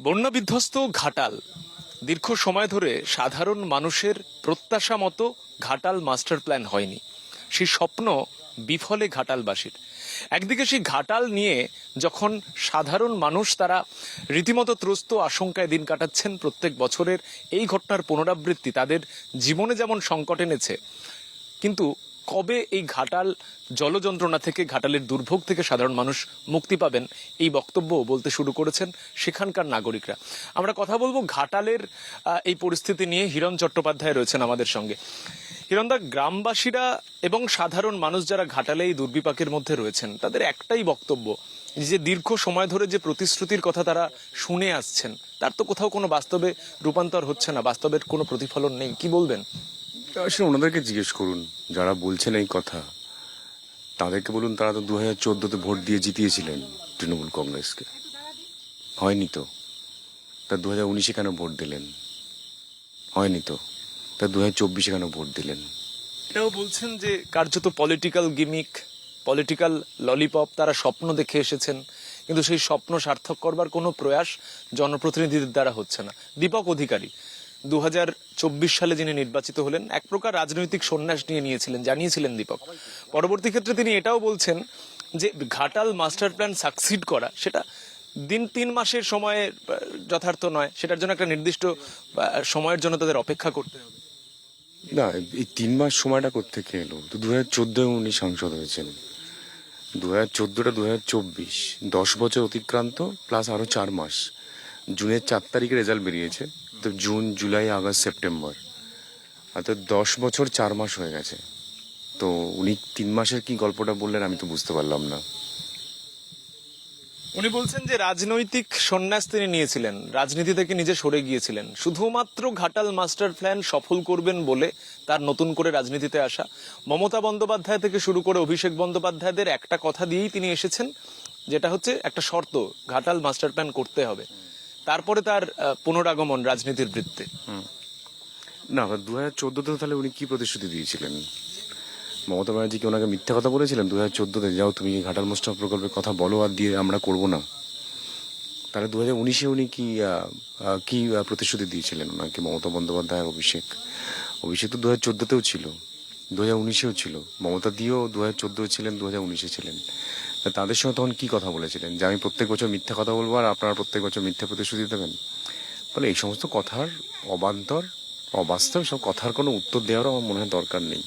বন্যা বিধ্বস্ত ঘাটাল দীর্ঘ সময় ধরে সাধারণ মানুষের প্রত্যাশা মতো ঘাটাল মাস্টার প্ল্যান হয়নি। সেই স্বপ্ন বিফলে ঘাটালবাসীর। একদিকে সেই ঘাটাল নিয়ে যখন সাধারণ মানুষ তারা রীতিমতো ত্রস্ত আশঙ্কায় দিন কাটাচ্ছেন, প্রত্যেক বছরের এই ঘটনার পুনরাবৃত্তি তাদের জীবনে যেমন সংকট এনেছে, কিন্তু কবে এই ঘাটাল জলযন্ত্রণা থেকে, ঘাটালের দুর্ভোগ থেকে সাধারণ মানুষ মুক্তি পাবেন, এই বক্তব্য বলতে শুরু করেছেন সেখানকার নাগরিকরা। আমরা কথা বলবো ঘাটালের এই পরিস্থিতি নিয়ে। হিরণ চট্টোপাধ্যায় রয়েছেন আমাদের সঙ্গে। হিরণদা, গ্রামবাসীরা এবং সাধারণ মানুষ যারা ঘাটালে এই দুর্বিপাকের মধ্যে রয়েছেন, তাদের একটাই বক্তব্য যে দীর্ঘ সময় ধরে যে প্রতিশ্রুতির কথা তারা শুনে আসছেন, তার তো কোথাও কোনো বাস্তবে রূপান্তর হচ্ছে না, বাস্তবের কোনো প্রতিফলন নেই। কি বলবেন? আসলে ওনাদেরকে জিজ্ঞেস করুন, যারা বলছেন এই কথা তাদেরকে বলুন, তারা তো 2014-তে ভোট দিয়ে জিতিয়েছিলেন তৃণমূল কংগ্রেসকে। হয়নি তো, তা 2019-এ কেন ভোট দিলেন? হয়নি তো, তা 2024-এ কেন ভোট দিলেন? এটাও বলছেন যে কার্যত পলিটিক্যাল গিমিক, পলিটিক্যাল ললিপপ তারা স্বপ্ন দেখে এসেছেন, কিন্তু সেই স্বপ্ন সার্থক করবার কোনো প্রয়াস জনপ্রতিনিধিদের দ্বারা হচ্ছে না। দীপক অধিকারী 2024 সালে যিনি নির্বাচিত হলেন, এক প্রকার রাজনৈতিক সন্ন্যাস নিয়েছিলেন, জানিয়েছিলেন দীপক। পরবর্তী ক্ষেত্রে তিনি এটাও বলছেন যে ঘাটাল মাস্টার প্ল্যান সাকসিড করা সেটা 3 মাসের সময়ে যথার্থ নয়, সেটার জন্য একটা নির্দিষ্ট সময়ের জন্য তাদের অপেক্ষা করতে হবে। না, এই 3 মাস সময়টা কোত্থেকে এলো? তো 2014-এ উনি সাংসদ হয়েছেন, 2014টা 2024, 10 বছর অতিক্রান্ত প্লাস আরো 4 মাস। জুনের 4 তারিখে রেজাল্ট বেরিয়েছে, তো জুন, জুলাই, আগস্ট, সেপ্টেম্বর, অর্থাৎ 10 বছর 4 মাস হয়ে গেছে। তো উনি 3 মাসের কি গল্পটা বললেন আমি তো বুঝতে পারলাম না। উনি বলছেন যে রাজনৈতিক সন্ন্যাস তিনি নিয়েছিলেন, রাজনীতি থেকে নিজে সরে গিয়েছিলেন, শুধুমাত্র ঘাটাল মাস্টার প্ল্যান সফল করবেন বলে তার নতুন করে রাজনীতিতে আসা। মমতা বন্দ্যোপাধ্যায় থেকে শুরু করে অভিষেক বন্দ্যোপাধ্যায়দের একটা কথা দিয়েই তিনি এসেছেন, যেটা হচ্ছে একটা শর্ত, ঘাটাল মাস্টার প্ল্যান করতে হবে। তারপরে তার পুনরাগমন রাজনীতির বৃত্তে। না, 2014-তে তাহলে উনি কি প্রতিশ্রুতি দিয়েছিলেন? মমতা ব্যানার্জি কি ওনাকে মিথ্যা কথা বলেছিলেন 2014-তে, যাও তুমি ঘাটাল মাস্টার প্রকল্পের কথা বলো আর দিয়ে আমরা করবো না? তাহলে 2019-এ উনি কি প্রতিশ্রুতি দিয়েছিলেন ওনাকে, মমতা বন্দ্যোপাধ্যায়, অভিষেক? অভিষেক তো 2014-তেও ছিল, 2019-এও ছিল, মমতা দিয়েও 2014-এ ছিলেন, 2019-এ ছিলেন। তাদের সঙ্গে তখন কি কথা বলেছিলেন যে আমি প্রত্যেক বছর মিথ্যা কথা বলবো আর আপনারা প্রত্যেক বছর মিথ্যা প্রতিশ্রুতি দেবেন? ফলে এই সমস্ত কথার অবান্তর, অবাস্তব সব কথার কোনো উত্তর দেওয়ারও আমার মনে হয় দরকার নেই।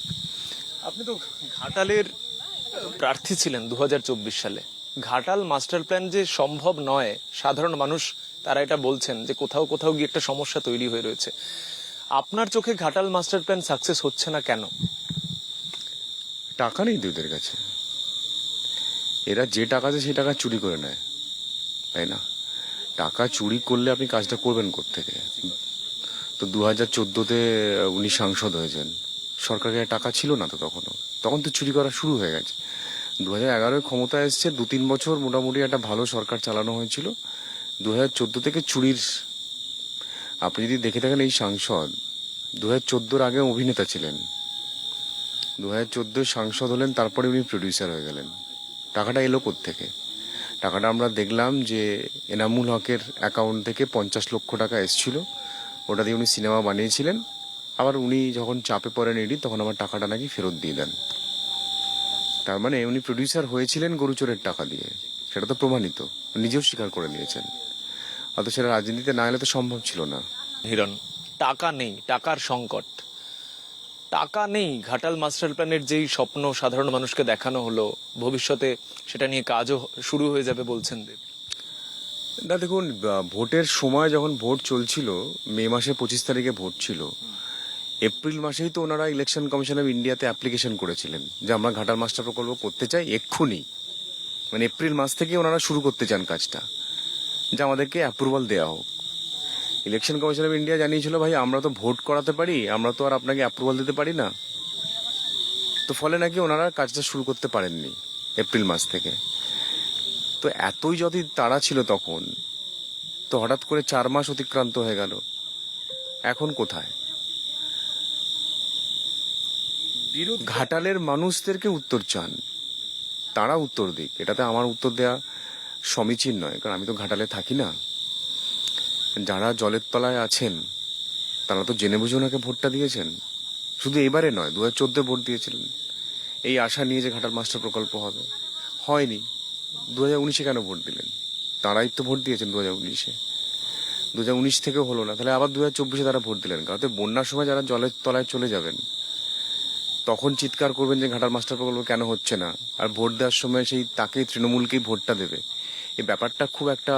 আপনি তো ঘাটালের প্রার্থী ছিলেন 2024 সালে। ঘাটাল মাস্টার প্ল্যান যে সম্ভব নয়, সাধারণ মানুষ তারা এটা বলছেন যে কোথাও কোথাও গিয়ে একটা সমস্যা তৈরি হয়ে রয়েছে। আপনার চোখে ঘাটাল মাস্টার প্ল্যান সাকসেস হচ্ছে না কেন? টাকা নেই তো এদের কাছে। এরা যে টাকা আছে সেই টাকা চুরি করে নেয়, তাই না? টাকা চুরি করলে আপনি কাজটা করবেন কোত্থেকে? তো 2014-তে উনি সাংসদ হয়েছেন, সরকারের টাকা ছিল না তো তখন তো চুরি করা শুরু হয়ে গেছে। 2011-এ ক্ষমতা এসছে, 2-3 বছর মোটামুটি একটা ভালো সরকার চালানো হয়েছিল। 2014 থেকে চুরির, আপনি যদি দেখে থাকেন এই সাংসদ 2014-র আগে অভিনেতা ছিলেন, 2014 সাংসদ হলেন, তারপরে উনি প্রডিউসার হয়ে গেলেন। টাকাটা এলো কোত্থেকে? টাকাটা আমরা দেখলাম যে এনামুল হকের অ্যাকাউন্ট থেকে 50 লক্ষ টাকা এসছিল, ওটা দিয়ে উনি সিনেমা বানিয়েছিলেন। আবার উনি যখন চাপে পড়েন ইডি, তখন আমার টাকাটা নাকি ফেরত দিয়ে দেন। তার মানে উনি প্রডিউসার হয়েছিলেন গরুচোরের টাকা দিয়ে, সেটা তো প্রমাণিত, নিজেও স্বীকার করে নিয়েছেন। অথচ সেটা রাজনীতিতে না এলে তো সম্ভব ছিল না। হিরণ, টাকা নেই, টাকার সংকট। টাকা নেই, ঘাটাল মাস্টার প্ল্যানের যেই স্বপ্ন সাধারণ মানুষকে দেখানো হলো, ভবিষ্যতে সেটা নিয়ে কাজও শুরু হয়ে যাবে বলছেন দেব। না দেখুন, ভোটের সময় যখন ভোট চলছিল, মে মাসে 25 তারিখে ভোট ছিল, এপ্রিল মাসেই তো ওনারা ইলেকশন কমিশন অফ ইন্ডিয়াতে অ্যাপ্লিকেশন করেছিলেন যে আমরা ঘাটাল মাস্টার প্রকল্প করতে চাই এক্ষুনি। মানে এপ্রিল মাস থেকে ওনারা শুরু করতে চান কাজটা, যে আমাদেরকে অ্যাপ্রুভাল দেওয়া হোক। ইলেকশন কমিশন অফ ইন্ডিয়া জানিয়েছিল, ভাই আমরা তো ভোট করাতে পারি, আমরা তো আর আপনাকে অ্যাপ্রুভাল দিতে পারি না। তো ফলে নাকি ওনারা কাজটা শুরু করতে পারেননি এপ্রিল মাস থেকে। তো এতই যদি তাড়া ছিল তখন, তো হঠাৎ করে 4 মাস অতিক্রান্ত হয়ে গেল, এখন কোথায়? ঘাটালের মানুষদেরকে উত্তর চান, তারা উত্তর দিক, এটাতে আমার উত্তর দেয়া সমীচীন নয়, কারণ আমি তো ঘাটালে থাকি না। যারা জলের তলায় আছেন তারা তো জেনে বুঝে ওনাকে ভোটটা দিয়েছেন। শুধু এবারে নয়, 2014 ভোট দিয়েছিলেন এই আশা নিয়ে যে ঘাটাল মাস্টার প্রকল্প হবে, হয়নি। 2019 কেন ভোট দিলেন? তারাই তো ভোট দিয়েছেন 2019। 2019 থেকেও হলো না, তাহলে আবার 2024 তারা ভোট দিলেন। কারণ বন্যার সময় যারা জলের তলায় চলে যাবেন তখন চিৎকার করবেন যে ঘাটাল মাস্টার প্রকল্প কেন হচ্ছে না, আর ভোট দেওয়ার সময় সেই তাকে তৃণমূলকেই ভোটটা দেবে। এই ব্যাপারটা খুব একটা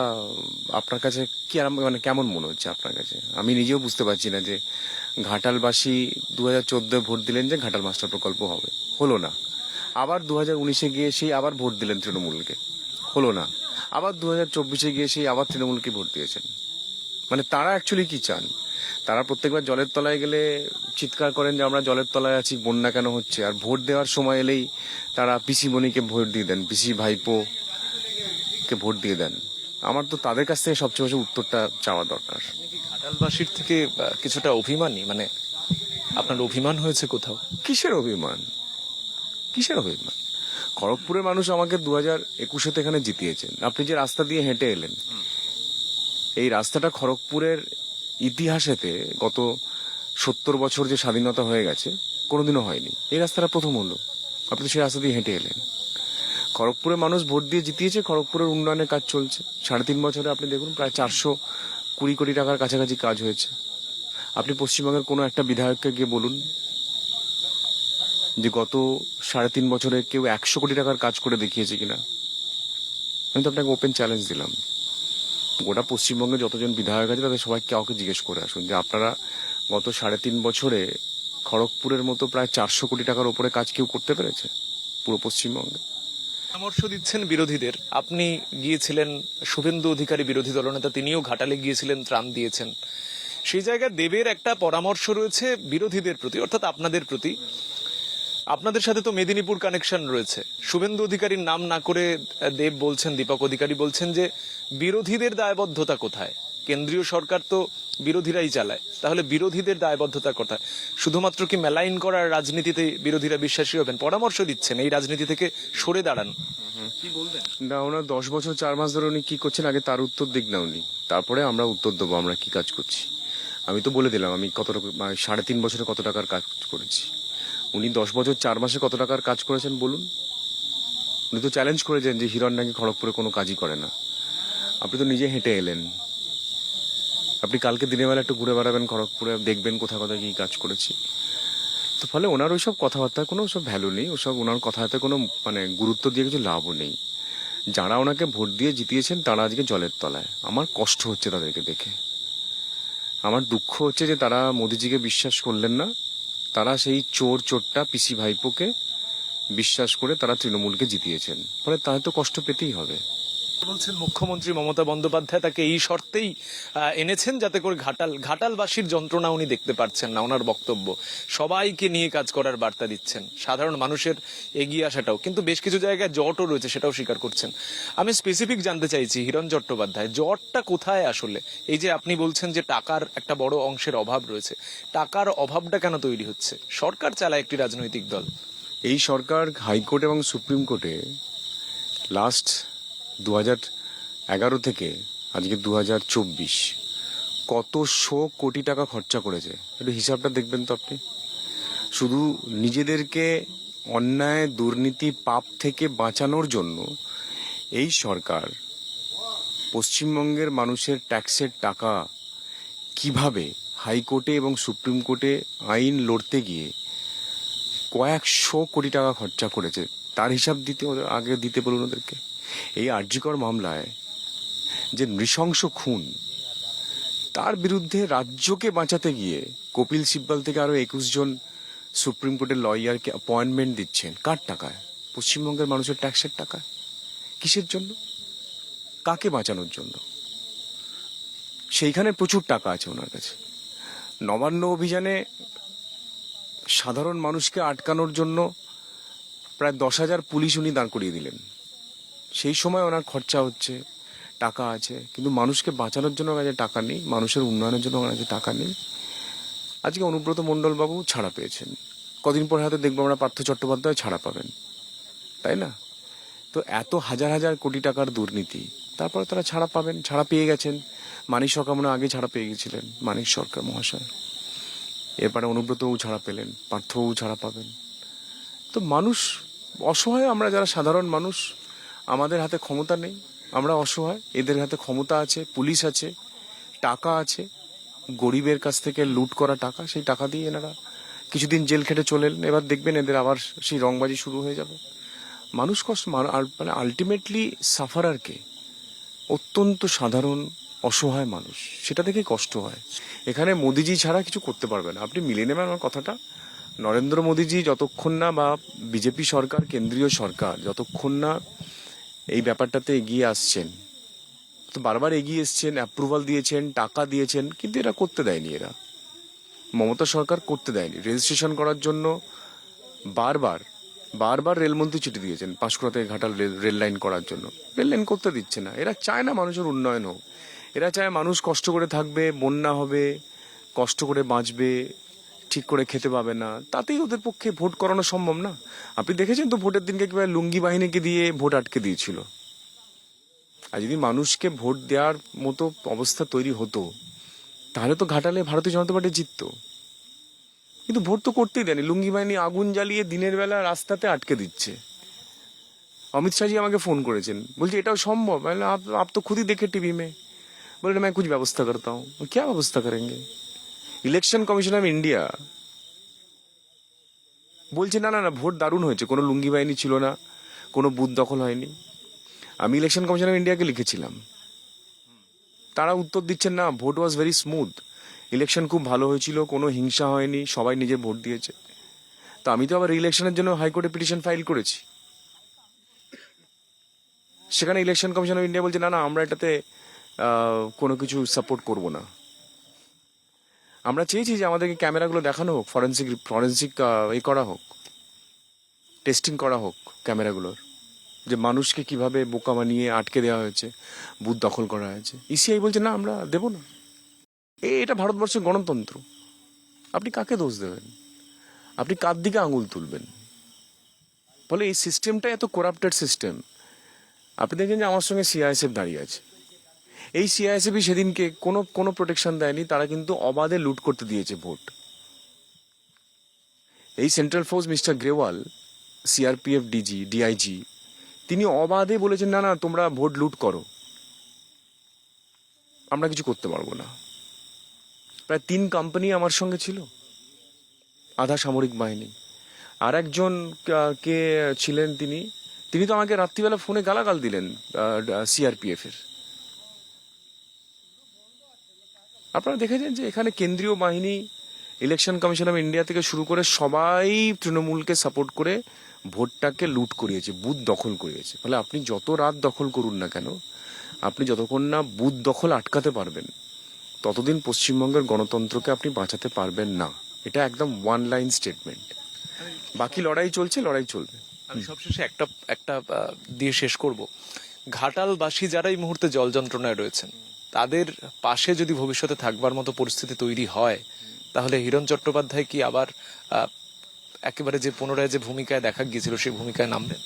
আপনার কাছে কি মানে কেমন মনে হচ্ছে আপনার কাছে? আমি নিজেও বুঝতে পারছি না যে ঘাটালবাসী 2014 ভোট দিলেন যে ঘাটাল মাস্টার প্রকল্প হবে, হলো না। আবার 2019 গিয়ে সেই আবার ভোট দিলেন তৃণমূলকে, হলো না। আবার 2024 গিয়ে সেই আবার তৃণমূলকে ভোট দিয়েছেন। মানে তারা অ্যাকচুয়ালি কি চান? তারা প্রত্যেকবার জলের তলায় গেলে চিৎকার করেন যে আমরা জলের তলায় আছি, বন্যা কেন হচ্ছে, আর ভোট দেওয়ার সময় এলেই তারা পিসিমণিকে ভোট দিয়ে দেন, পিসি ভাইপো কে ভোট দিয়ে দেন। আমার তো তাদের কাছ থেকে সবচেয়ে বেশি উত্তরটা চাওয়া দরকার। ঘাটালবাসীর থেকে কিছুটা অভিমানী, মানে আপনার অভিমান হয়েছে কোথাও? কিসের অভিমান? কিসের অভিমান? খড়গপুরের মানুষ আমাকে 2021 এখানে জিতিয়েছেন। আপনি যে রাস্তা দিয়ে হেঁটে এলেন, এই রাস্তাটা খড়গপুরের ইতিহাসেতে গত 70 বছর যে স্বাধীনতা হয়ে গেছে কোনোদিনও হয়নি। এই রাস্তাটা প্রথম হলো। আপনি তো সেই রাস্তা দিয়ে হেঁটে এলেন। খড়গপুরের মানুষ ভোট দিয়ে জিতিয়েছে, খড়গপুরের উন্নয়নের কাজ চলছে। 3.5 বছরে আপনি দেখুন প্রায় 420 কোটি টাকার কাছাকাছি কাজ হয়েছে। আপনি পশ্চিমবঙ্গের কোনো একটা বিধায়ককে গিয়ে বলুন যে গত 3.5 বছরে কেউ 100 কোটি টাকার কাজ করে দেখিয়েছে কিনা। আমি তো আপনাকে ওপেন চ্যালেঞ্জ দিলাম, গোটা পশ্চিমবঙ্গে যতজন বিধায়ক আছে তাদের সবাই কাউকে জিজ্ঞেস করে আসুন যে আপনারা গত 3.5 বছরে খড়গপুরের মতো প্রায় 400 কোটি টাকার উপরে কাজ কেউ করতে পেরেছে পুরো পশ্চিমবঙ্গে? পরামর্শ দিচ্ছেন বিরোধীদের। আপনি গিয়েছিলেন, শুভেন্দু অধিকারী বিরোধী দলনেতা, তিনিও ঘাটালে গিয়েছিলেন, ত্রাণ দিয়েছেন। সেই জায়গায় দেবের একটা পরামর্শ রয়েছে বিরোধীদের প্রতি, অর্থাৎ আপনাদের প্রতি। আপনাদের সাথে তো মেদিনীপুর কানেকশন রয়েছে। শুভেন্দু অধিকারীর নাম না করে দেব বলছেন, দীপক অধিকারী বলছেন যে বিরোধীদের দায়বদ্ধতা কোথায়? কেন্দ্রীয় সরকার তো বিরোধীরাই চালায়, তাহলে বিরোধীদের দায়বদ্ধতা কোথায়? শুধুমাত্র কি মেলাইন করার রাজনীতিতে বিরোধীরা বিশ্বাসী হবেন? পরামর্শ দিচ্ছেন এই রাজনীতি থেকে সরে দাঁড়ান। কি বলবেন? না, ওনার 10 বছর 4 মাস ধরে উনি কি করছেন আগে তার উত্তর দিক না উনি, তারপরে আমরা উত্তর দেবো আমরা কি কাজ করছি। আমি তো বলে দিলাম আমি কত টাকা, 3.5 বছরে কত টাকার কাজ করেছি। উনি 10 বছর 4 মাসে কত টাকার কাজ করেছেন বলুন। উনি তো চ্যালেঞ্জ করেছেন যে হিরণ নাকি খড়গপুরে কোনো কাজই করে না। আপনি তো নিজে হেঁটে এলেন। আপনি কালকে দিনের বেলা একটু ঘুরে বেড়াবেন খড়গপুরে, দেখবেন কোথায় কোথায় কি কাজ করেছি। তো ফলে ওনার ওইসব কথাবার্তার কোনো ওসব ভ্যালু নেই, ওসব ওনার কথাতে কোনো মানে গুরুত্ব দিয়ে কিছু লাভও নেই। যারা ওনাকে ভোট দিয়ে জিতিয়েছেন তারা আজকে জলের তলায়। আমার কষ্ট হচ্ছে তাদেরকে দেখে, আমার দুঃখ হচ্ছে যে তারা মোদিজিকে বিশ্বাস করলেন না। তারা সেই চোরটা পিসি ভাইপোকে বিশ্বাস করে তারা তৃণমূলকে জিতিয়েছেন, ফলে তাদের তো কষ্ট পেতেই হবে। বলছেন মুখ্যমন্ত্রী মমতা বন্দ্যোপাধ্যায় তাকে এই শর্তেই এনেছেন যাতে করে ঘাটালবাসীর যন্ত্রণা উনি দেখতে পারছেন না। ওনার বক্তব্য সবাইকে নিয়ে কাজ করার বার্তা দিচ্ছেন, সাধারণ মানুষের এগিয়ে আসাটাও, কিন্তু বেশ কিছু জায়গায় জটও রয়েছে সেটাও স্বীকার করছেন। আমি স্পেসিফিক জানতে চাইছি হিরণ চট্টোপাধ্যায়, জটটা কোথায় আসলে? এই যে আপনি বলছেন যে টাকার একটা বড় অংশের অভাব রয়েছে, টাকার অভাবটা কেন তৈরি হচ্ছে? সরকার চালায় একটি রাজনৈতিক দল। এই সরকার হাইকোর্ট এবং সুপ্রিম কোর্টে লাস্ট 2011 থেকে আজকে 2024 কত কোটি টাকা খরচা করেছে, একটু হিসাবটা দেখবেন তো আপনি। শুধু নিজেদেরকে অন্যায় দুর্নীতি পাপ থেকে বাঁচানোর জন্য এই সরকার পশ্চিমবঙ্গের মানুষের ট্যাক্সের টাকা কিভাবে হাইকোর্টে এবং সুপ্রিম কোর্টে আইন লড়তে গিয়ে কয়েকশো কোটি টাকা খরচা করেছে, তার হিসাব দিতে আগে দিতে বলুন ওদেরকে। এই আরজিকর মামলায় যে নৃশংস খুন, তার বিরুদ্ধে রাজ্যকে বাঁচাতে গিয়ে কপিল সিব্বল থেকে আরো 21 জন সুপ্রিম কোর্টের লয়ারকে অ্যাপয়েন্টমেন্ট দিচ্ছেন। কার টাকায়? পশ্চিমবঙ্গের মানুষের ট্যাক্সের টাকায়। কিসের জন্য? কাকে বাঁচানোর জন্য? সেইখানে প্রচুর টাকা আছে ওনার কাছে। নবান্ন অভিযানে সাধারণ মানুষকে আটকানোর জন্য প্রায় 10,000 পুলিশ উনি দাঁড় করিয়ে দিলেন। সেই সময় ওনার খরচা হচ্ছে, টাকা আছে, কিন্তু মানুষকে বাঁচানোর জন্য কাছে টাকা নেই, মানুষের উন্নয়নের জন্য কাছে টাকা নেই। আজকে অনুব্রত মণ্ডল বাবু ছাড়া পেয়েছেন, কদিন পরে হয়তো দেখবো আমরা পার্থ চট্টোপাধ্যায় ছাড়া পাবেন, তাই না? তো এত হাজার হাজার কোটি টাকার দুর্নীতি, তারপরে তারা ছাড়া পাবেন, ছাড়া পেয়ে গেছেন। মানিক সরকার মনে হয় আগে ছাড়া পেয়ে গেছিলেন, মানিক সরকার মহাশয়। এরপরে অনুব্রতবাবু ছাড়া পেলেন, পার্থবাবু ছাড়া পাবেন। তো মানুষ অসহায়, আমরা যারা সাধারণ মানুষ, আমাদের হাতে ক্ষমতা নেই, আমরা অসহায়, এদের হাতে ক্ষমতা আছে, পুলিশ আছে, টাকা আছে, গরিবের কাছ থেকে লুট করা টাকা, সেই টাকা দিয়ে এনারা কিছুদিন জেল খেটে চলে এলেন। এবার দেখবেন এদের আবার সেই রংবাজি শুরু হয়ে যাবে। মানুষ কষ্ট, মানে আলটিমেটলি সাফারারকে অত্যন্ত সাধারণ অসহায় মানুষ, সেটা দেখেই কষ্ট হয়। এখানে মোদিজি ছাড়া কিছু করতে পারবে না। আপনি মিলিয়ে নেবেন আমার কথাটা। নরেন্দ্র মোদিজি যতক্ষণ না, বা বিজেপি সরকার, কেন্দ্রীয় সরকার যতক্ষণ না এই ব্যাপারটাতে এগিয়ে আসছেন, তো বারবার এগিয়ে এসছেন, অ্যাপ্রুভাল দিয়েছেন, টাকা দিয়েছেন, কিন্তু এরা করতে দেয়নি। এরা মমতা সরকার করতে দেয়নি। রেজিস্ট্রেশন করার জন্য বারবার বারবার রেলমন্ত্রী চিঠি দিয়েছেন, পাঁশকুড়া থেকে ঘাটাল রেল লাইন করার জন্য, রেল লাইন করতে দিচ্ছে না। এরা চায় না মানুষের উন্নয়ন হোক, এরা চায় মানুষ কষ্ট করে থাকবে, বন্যা হবে, কষ্ট করে বাঁচবে, ঠিক করে খেতে পাবে না, তাতেই ওদের পক্ষে ভোট করানো সম্ভব না। আপনি দেখেছেন তো ভোটের দিনকে কিভাবে লুঙ্গি বাহিনীকে দিয়ে ভোট আটকে দিয়েছিল। আর যদি মানুষকে ভোট দেওয়ার মতো অবস্থা তৈরি হতো, তাহলে তো ঘাটালে ভারতীয় জনতা পার্টি জিততো। কিন্তু ভোট তো করতেই দেয়নি, লুঙ্গি বাহিনী আগুন জ্বালিয়ে দিনের বেলা রাস্তাতে আটকে দিচ্ছে। অমিত শাহজি আমাকে ফোন করেছেন, বলছি এটাও সম্ভব? आप तो खुद ही देखे टीवी में। बोले मैं कुछ व्यवस्था करता हूँ। क्या व्यवस्था करेंगे? ইলেকশন কমিশন অফ ইন্ডিয়া বলছে না না না, ভোট দারুণ হয়েছে, কোনো লুঙ্গি বাহিনী ছিল না, কোনো বুথ দখল হয়নি। আমি ইলেকশন কমিশন অফ ইন্ডিয়াকে লিখেছিলাম, তারা উত্তর দিচ্ছেন না, vote was very smooth, election খুব ভালো হয়েছিল, কোনো হিংসা হয়নি, সবাই নিজের ভোট দিয়েছে। তো আমি তো আবার ইলেকশনের জন্য হাইকোর্টে পিটিশন ফাইল করেছি। সেখানে ইলেকশন কমিশন অফ ইন্ডিয়া বলছে না না, আমরা এটাতে কোনো কিছু সাপোর্ট করব না। আমরা চেয়েছি যে আমাদেরকে ক্যামেরাগুলো দেখানো হোক, ফরেন্সিক করা হোক, টেস্টিং করা হোক ক্যামেরাগুলোর, যে মানুষকে কিভাবে বোকা বানিয়ে আটকে দেওয়া হয়েছে, বুথ দখল করা হয়েছে। ইসিআই বলছে না, আমরা দেব না। এটা ভারতবর্ষের গণতন্ত্র। আপনি কাকে দোষ দেবেন? আপনি কার দিকে আঙুল তুলবেন? ফলে এই সিস্টেমটা এত করাপ্টেড সিস্টেম। আপনি দেখেন যে আমার সঙ্গে সিআইএসএফ দাঁড়িয়ে আছে। এই সিআইএসএফই সেদিনকে কোনো প্রোটেকশন দেয়নি, তারা কিন্তু অবাধে লুট করতে দিয়েছে ভোট। এই central force mister Grewal, CRPF DIG, তিনি অবাধে বলেছেন না না, তোমরা ভোট লুট করো, আমরা কিছু করতে পারবো না। প্রায় 3 কোম্পানি আমার সঙ্গে ছিল, আধা সামরিক বাহিনী। আর একজন কে ছিলেন, তিনি তো আমাকে রাত্রিবেলা ফোনে গালাগাল দিলেন সিআরপিএফ এর। আপনারা দেখেছেন যে এখানে কেন্দ্রীয় বাহিনী, ইলেকশন কমিশন অফ ইন্ডিয়া থেকে শুরু করে সবাই তৃণমূলকে সাপোর্ট করে ভোটটাকে লুট করিয়েছে, বুথ দখল করিয়েছে। ফলে আপনি যত রাত দখল করুন না কেন, আপনি যতক্ষণ না বুথ দখল আটকাতে পারবেন, ততদিন পশ্চিমবঙ্গের গণতন্ত্রকে আপনি বাঁচাতে পারবেন না। এটা একদম ওয়ান লাইন স্টেটমেন্ট। বাকি লড়াই চলছে, লড়াই চলবে। আমি সবশেষে একটা দিয়ে শেষ করব। ঘাটালবাসী যারা এই মুহূর্তে জল যন্ত্রণায় রয়েছেন, তাদের পাশে যদি ভবিষ্যতে থাকবার মতো পরিস্থিতি তৈরি হয়, তাহলে হিরণ চট্টোপাধ্যায় কি আবার একেবারে যে পুনরায় যে ভূমিকায় দেখা গিয়েছিল সেই ভূমিকায় নামবেন?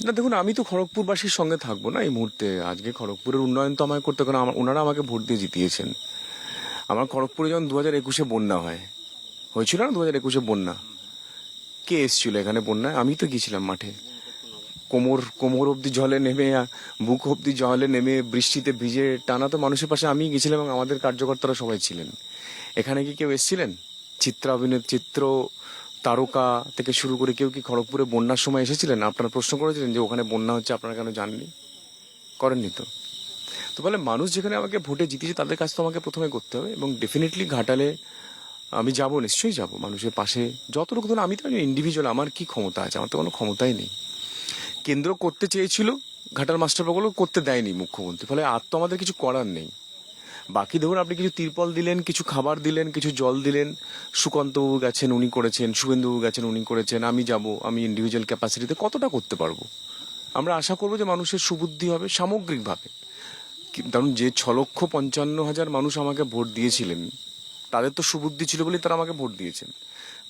না দেখুন, আমি তো খড়গপুরবাসীর সঙ্গে থাকবো না এই মুহূর্তে। আজকে খড়গপুরের উন্নয়ন তো আমায় করতে, কারণ ওনারা আমাকে ভোট দিয়ে জিতিয়েছেন। আমার খড়গপুরে যখন 2021-এ বন্যা হয়েছিল না, 2021-এ বন্যা, কে এসেছিল এখানে বন্যায়? আমি তো গিয়েছিলাম মাঠে, কোমর অব্দি জলে নেমে, বুক অব্দি জলে নেমে, বৃষ্টিতে ভিজে টানা তো মানুষের পাশে আমি গেছিলাম, এবং আমাদের কার্যকর্তারা সবাই ছিলেন। এখানে কি কেউ এসেছিলেন? চিত্র তারকা থেকে শুরু করে কেউ কি খড়গপুরে বন্যার সময় এসেছিলেন? আপনারা প্রশ্ন করেছিলেন যে ওখানে বন্যা হচ্ছে, আপনারা কেন জাননি? করেননি তো। তো বলে মানুষ যেখানে আমাকে ভোটে জিতিয়েছে, তাদের কাজ তো আমাকে প্রথমে করতে হবে। এবং ডেফিনেটলি ঘাটালে আমি যাব, নিশ্চয়ই যাব মানুষের পাশে যতটুকু। ধরুন আমি তো ইন্ডিভিজুয়াল, আমার কি ক্ষমতা আছে? আমার তো কোনো ক্ষমতাই নেই। কেন্দ্র করতে চেয়েছিল ঘাটাল মাস্টার প্রকল্প, করতে দেয়নি মুখ্যমন্ত্রী। ফলে আর তো আমাদের কিছু করার নেই। বাকি ধরুন আপনি কিছু তিরপল দিলেন, কিছু খাবার দিলেন, কিছু জল দিলেন, সুকান্তবাবু গেছেন উনি করেছেন, শুভেন্দুবাবু গেছেন উনি করেছেন, আমি যাব, আমি ইন্ডিভিজুয়াল ক্যাপাসিটিতে কতটা করতে পারবো? আমরা আশা করবো যে মানুষের সুবুদ্ধি হবে সামগ্রিকভাবে। কারণ যে 6,55,000 মানুষ আমাকে ভোট দিয়েছিলেন, তাদের তো সুবুদ্ধি ছিল বলেই তারা আমাকে ভোট দিয়েছেন।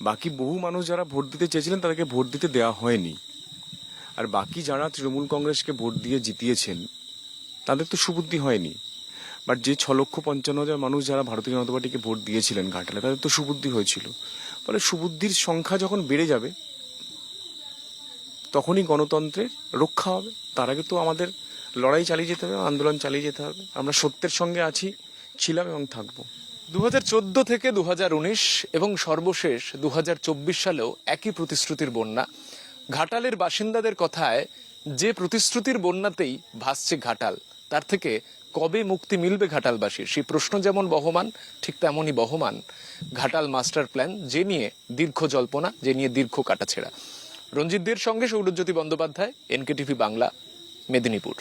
বাকি বহু মানুষ যারা ভোট দিতে চেয়েছিলেন, তাদেরকে ভোট দিতে দেওয়া হয়নি। আর বাকি যারা তৃণমূল কংগ্রেসকে ভোট দিয়ে জিতিয়েছেন তাদের তো সুবুদ্ধি হয়নি, বাট যে 6,55,000 মানুষ যারা ভারতীয় জনতা পার্টিকে ভোট দিয়েছিলেন ঘাটালে তাদের তো সুবুদ্ধি হয়েছিল। ফলে সুবুদ্ধির সংখ্যা যখন বেড়ে যাবে তখনই গণতন্ত্রের রক্ষা হবে। তার আগে তো আমাদের লড়াই চালিয়ে যেতে হবে, আন্দোলন চালিয়ে যেতে হবে। আমরা সত্যের সঙ্গে আছি, ছিলাম এবং থাকবো। 2014 থেকে 2019 এবং সর্বশেষ 2024 সালেও একই প্রতিশ্রুতির বন্যা। ঘাটালের বাসিন্দাদের কথায় যে প্রতিশ্রুতির বন্যাতেই ভাসছে ঘাটাল, তার থেকে কবে মুক্তি মিলবে ঘাটালবাসীর সেই প্রশ্ন যেমন বহমান, ঠিক তেমনই বহমান ঘাটাল মাস্টার প্ল্যান, যে নিয়ে দীর্ঘ জল্পনা, যে নিয়ে দীর্ঘ কাটাছেঁড়া। রঞ্জিতদের সঙ্গে সৌরজ্যোতি বন্দ্যোপাধ্যায়, NKTV বাংলা, মেদিনীপুর।